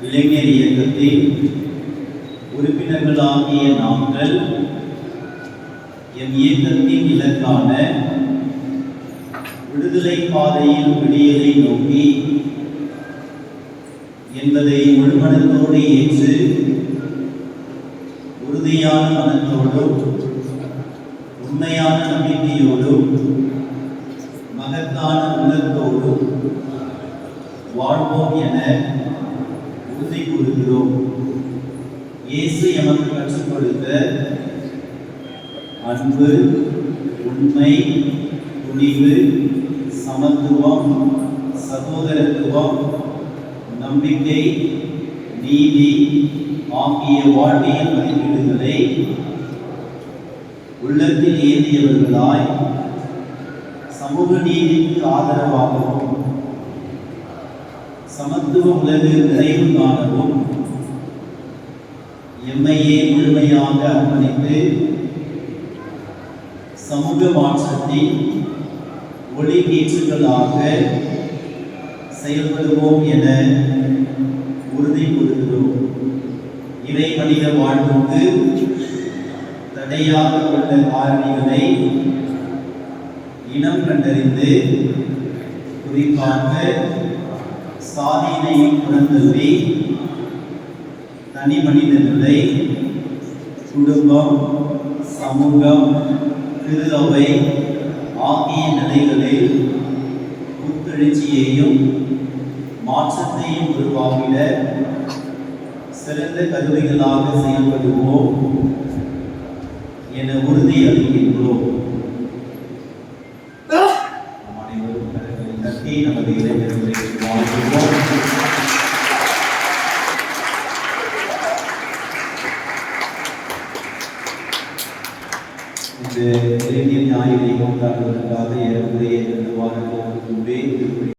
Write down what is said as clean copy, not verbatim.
இளைஞர் இயக்கத்தின் உறுப்பினர்களாகிய நாங்கள் எம் இயக்கத்தின் இலக்கான விடுதலை பாதையில் விடியலை நோக்கி என்பதை முழுமனத்தோடு ஏற்று உறுதியான மனத்தோடும் உண்மையான நம்பிக்கையோடும் மகத்தான உள்ளத்தோடும் வாழ்வோம் என உறுதி கூறுகிறோம். இயேசு எமக்கு கற்றுக் கொடுத்த அன்பு, உண்மை, துணிவு, சமத்துவம், சகோதரத்துவம், நம்பிக்கை, நீதி ஆகிய வாழ்வியல் மதிப்பீடுகளை உள்ளத்தில் ஏந்தியவர்களாய் சமூக நீதிக்கு ஆதரவாகவும் சமத்துவ உலகு நிறைவு காணவும் எம்மையே முழுமையாக அர்ப்பணித்து சமூக மாற்றத்தின் ஒளிக்கீற்றுகளாக செயல்படுவோம் என உறுதி கூறுகிறோம். இறை மனித வாழ்வுக்கு தடையாக உள்ள காரணிகளை இனம் கண்டறிந்து குறிப்பாக சாதியினையும் புறந்தள்ளி தனி மனிதர்களை குடும்பம், சமூகம், திரு அவை ஆகிய நிலைகளில் புத்தெழுச்சியையும் மாற்றத்தையும் உருவாக்கிட சிறந்த கருவிகளாக செயல்படுவோம் என உறுதி அளிக்கின்றோம். அனைவரும் கரங்களை தட்டி நமது இளைஞர்களை வாழ்த்துவோம். இந்த இளைஞர் ஞாயிறை கொண்டாடுவதற்காக ஏறக்குறைய 2 வாரங்களுக்கு முன்பே